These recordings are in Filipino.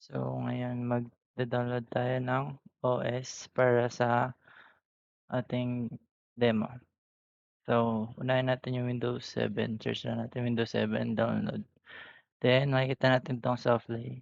So, ngayon magda-download tayo ng OS para sa ating demo. So, unahin natin yung Windows 7, search lang natin Windows 7 download. Then makikita natin 'tong Softlay.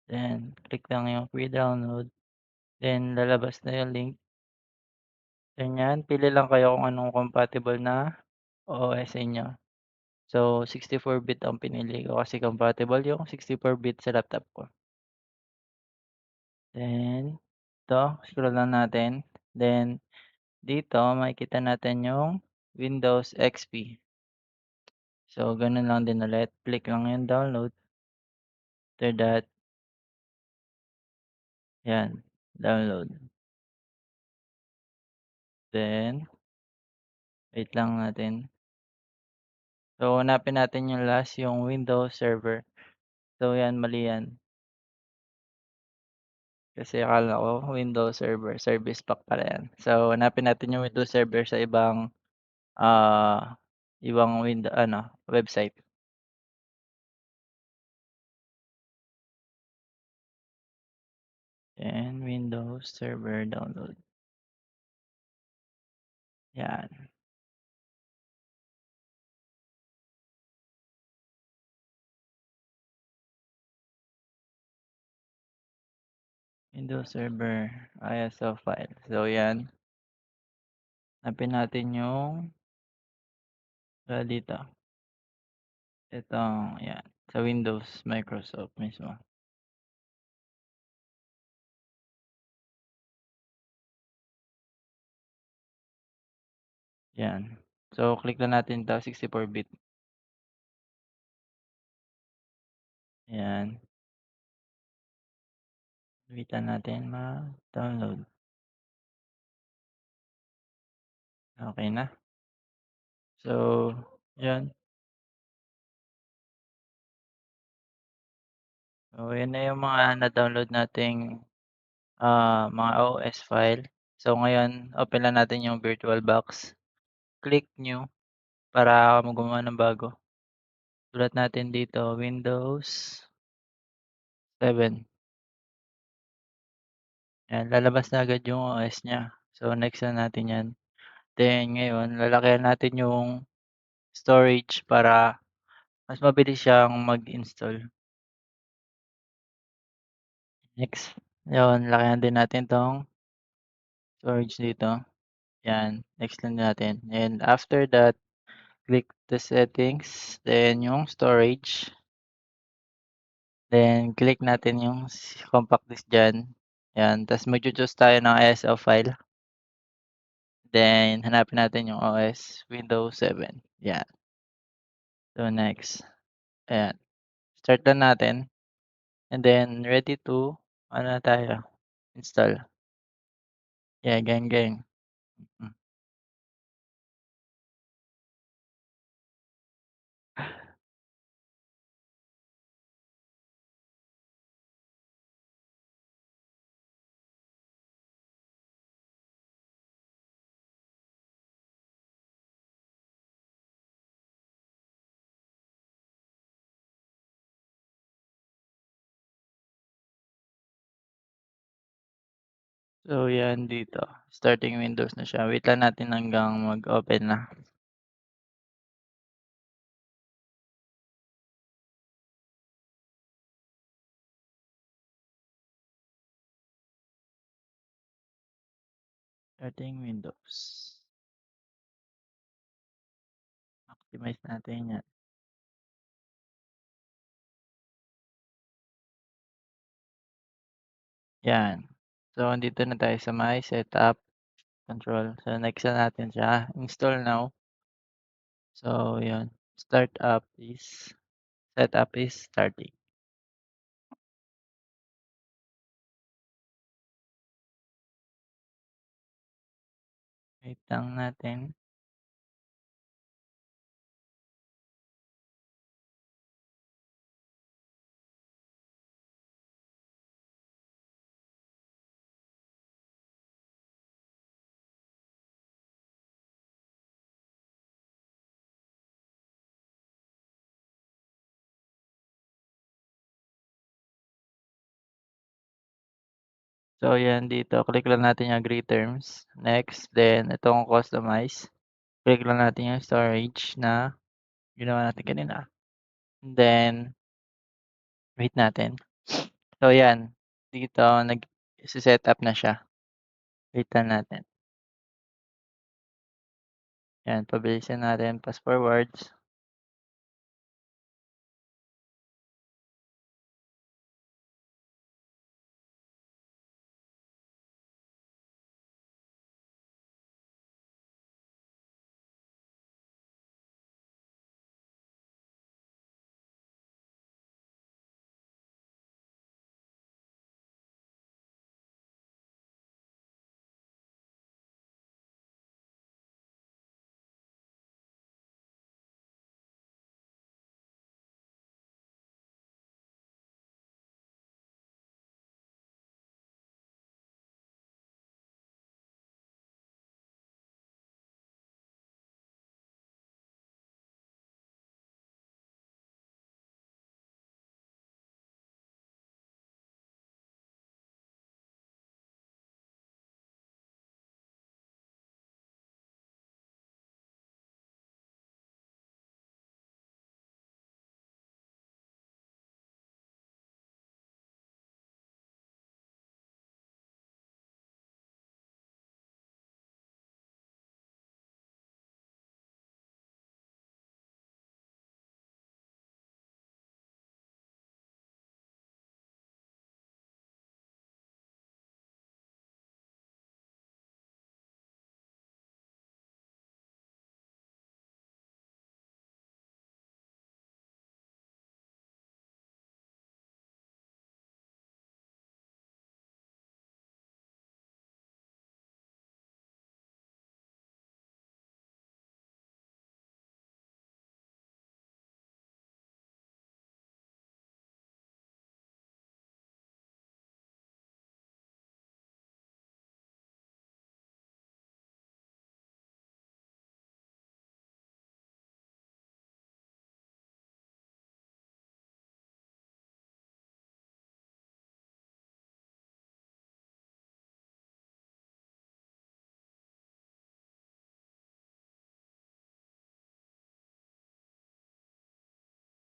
Then click lang yung free download, then lalabas na yung link. Then yan, pili lang kayo kung anong compatible na OS sa inyo. So, 64-bit ang pinili ko kasi compatible yung 64-bit sa laptop ko. Then scroll lang natin. Then dito makikita natin yung Windows XP. So gano'n lang din ulit, click lang yung download. After that, 'yan, download. Then wait lang natin. So hanapin natin yung last, yung Windows Server. So 'yan, mali 'yan. Kasi akala ko Windows Server, Service Pack pala 'yan. So hanapin natin yung Windows Server sa ah, ibang website. Then Windows Server download, 'yan. Windows Server ISO file. So 'yan, hanapin natin yung dito, itong 'yan, sa Windows Microsoft mismo. 'Yan. So click lang natin 'to, 64-bit. 'Yan, waitan natin ma-download. Okey na. So 'yan, so 'yan na yung mga na-download nating, mga OS file. So ngayon open lang natin yung VirtualBox, click new para gumawa ng bago. Sulat natin dito Windows 7. 'Yan, lalabas na agad yung OS niya. So next na natin 'yan. Then ngayon lalaki natin yung storage para mas mabilis siyang mag-install. Next, 'yun lakihan din natin 'tong storage dito, 'yan, next lang natin. And after that, click the settings, then yung storage, then click natin yung compact disk diyan, 'yan. Ta's magcho-choose tayo ng ISO file, then hanapin natin yung OS, Windows 7, 'yan. So next, ayan, start na natin and then ready to ano na tayo, install. Yeah, gang. Hmm. So 'yan dito, starting Windows na siya. Wait lang natin hanggang mag-open na. Starting Windows. Optimize natin 'yan. 'Yan. So andito na tayo sa My Setup, Control. So next na natin siya, Install Now. So 'yun, setup is starting. Wait lang natin. So yan dito, click lang natin yung agree terms. Next, then itong customize, click lang natin yung storage na ginawa natin kanina. Then, wait natin. So yan, dito nag-se-setup na siya. Wait lang natin. Yan, pabilisin natin, fast forwards.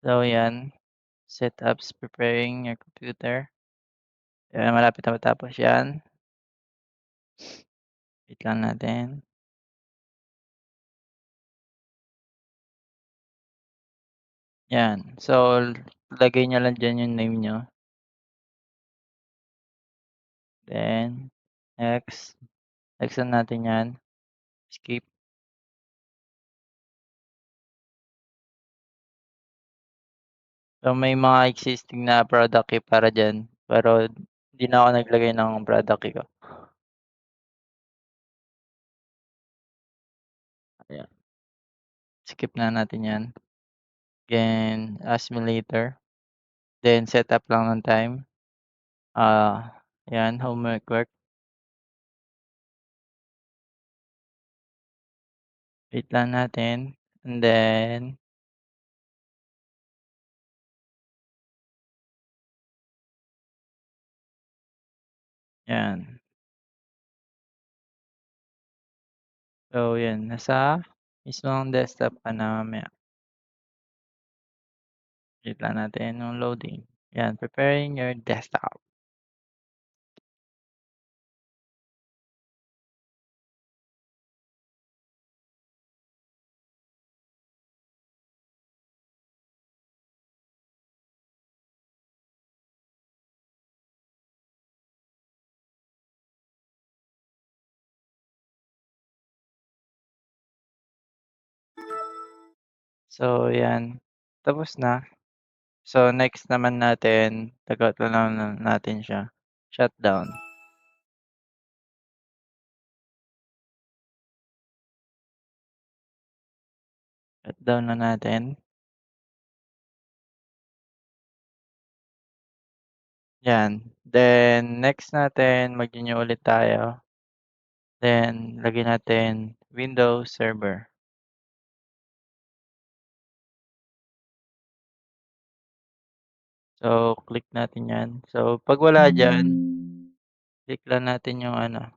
So yan, setups, preparing your computer. Yan, malapit na matapos yan. Wait lang natin. Yan. So, lagay niyo lang diyan yung name niyo. Then, next. Next na natin yan. Skip. So, may mga existing na product key para dyan. Pero, hindi na ako naglagay ng product key ko. Ayan. Skip na natin yan. Again, ask me later. Then, set up lang ng time. Yan, homework work. Wait lang natin. And then, yan. So, yan. Nasa mismong desktop ka na mamaya. Wait lang natin yung loading. Yan, preparing your desktop. So, yan. Tapos na. So, next naman natin, tagot na lang natin siya. Shutdown. Shutdown na natin. Yan. Then, next natin, mag-renew ulit tayo. Then, lagyan natin Windows Server. So, click natin yan. So, pag wala dyan, Click lang natin yung ano,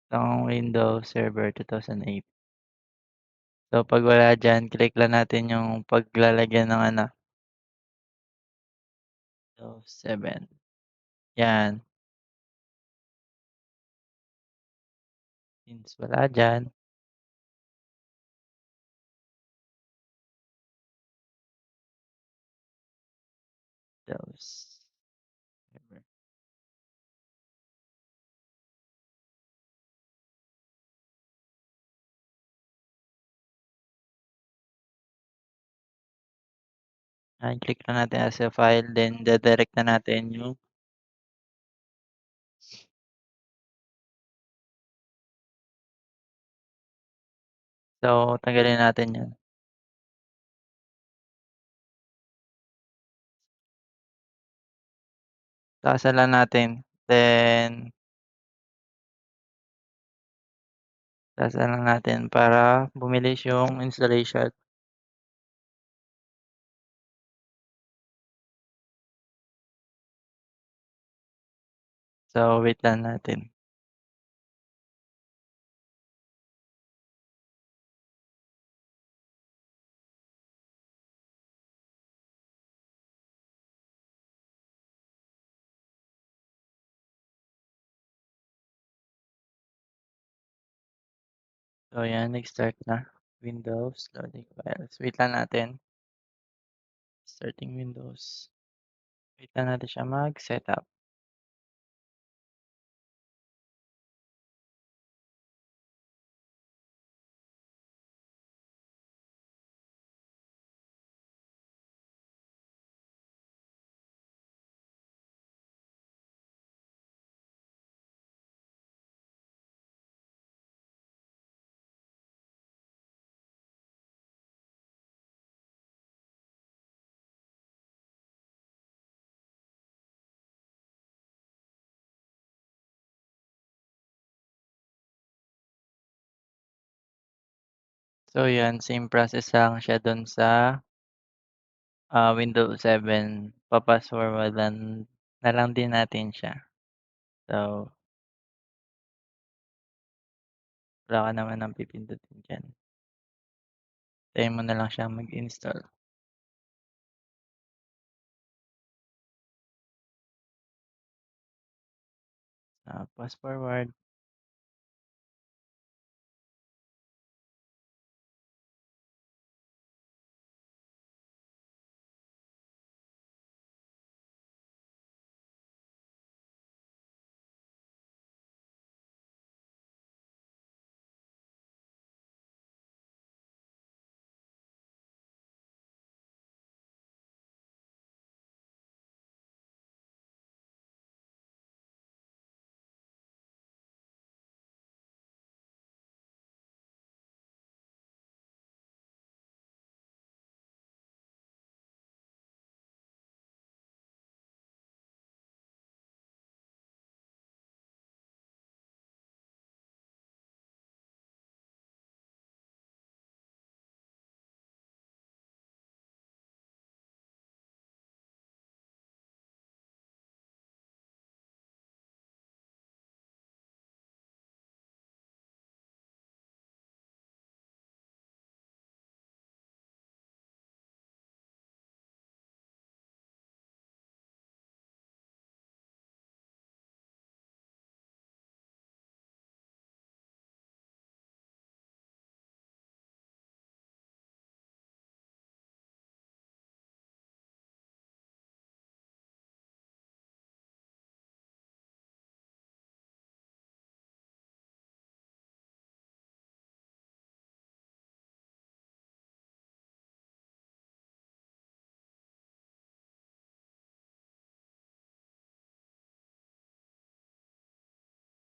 itong Windows Server 2008. So 'pag wala diyan, click lang natin yung paglalagyan ng ano, Windows 7, 'yan. Since wala diyan, Windows Server. Ayan, click lang natin as a file, then dadirect na natin yung so tanggalin natin 'yan. Taasan lang natin, then taasan lang natin para bumilis yung installation. So wait lang natin. So 'yan, nag-start na. Windows, loading files. Wait lang natin, starting Windows. Wait lang natin siya mag-setup. So 'yan, same process lang siya dun sa, Windows 7. Pa-fast-forward-an na lang din natin siya. So, wala ka naman ng pipindutin diyan. Hintayin mo na lang siyang mag-install. Fast forward.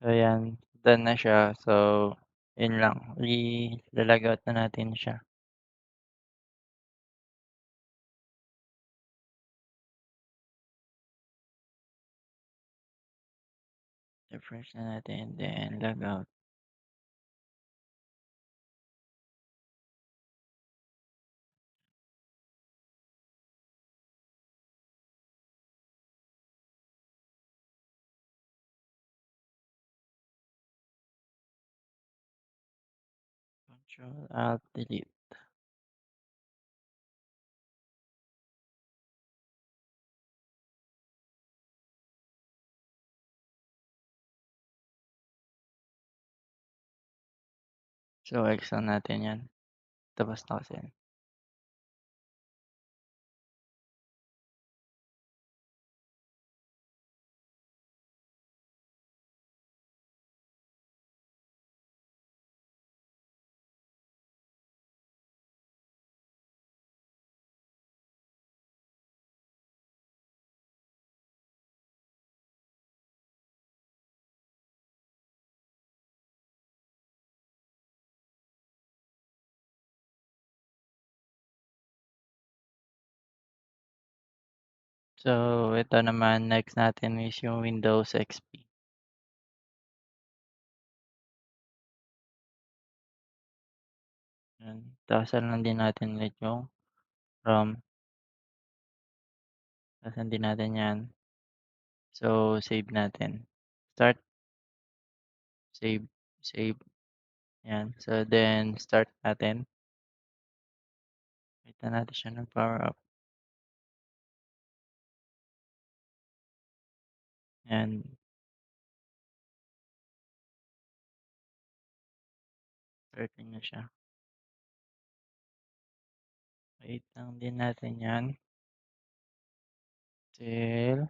So 'yan, done na siya. So, yun lang, ila-log out na natin siya. Refresh na natin, then log out. Control Alt Delete. So, X lang natin yan. Tapos na kasi yan. So, ito naman, next natin is yung Windows XP. Yan. Taasan lang din natin ulit yung ROM. Taasan din natin yan. So, save natin. Start, save, save. Yan. So, then, start natin. Wait na natin siya ng power up. Yan. Starting na siya. Wait lang din natin yan. Till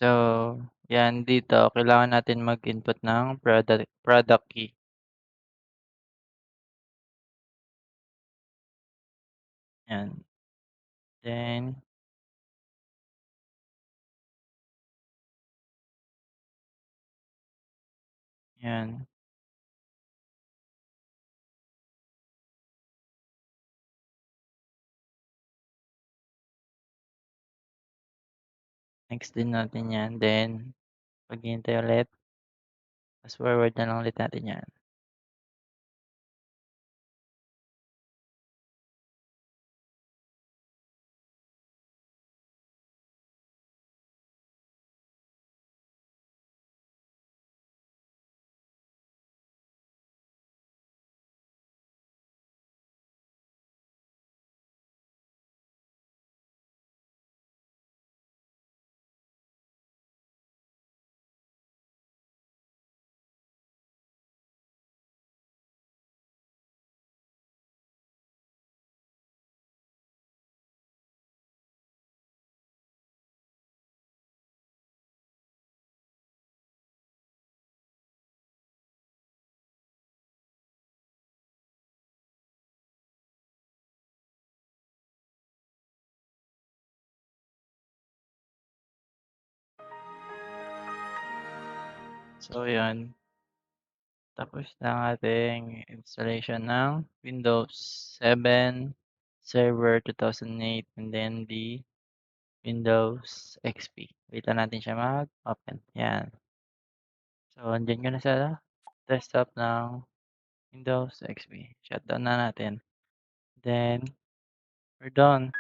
so, yan dito, kailangan natin mag-input ng product key. Yan. Then, yan. Next din natin yan. Then, paghihintay ulit. Fast forward na lang ulit natin yan. So, yan. Tapos na ang ating installation ng Windows 7 Server 2008 and then the Windows XP. Wait lang natin siya mag-open. Yan. So, andyan ko na sa desktop ng Windows XP. Shutdown na natin. Then, we're done.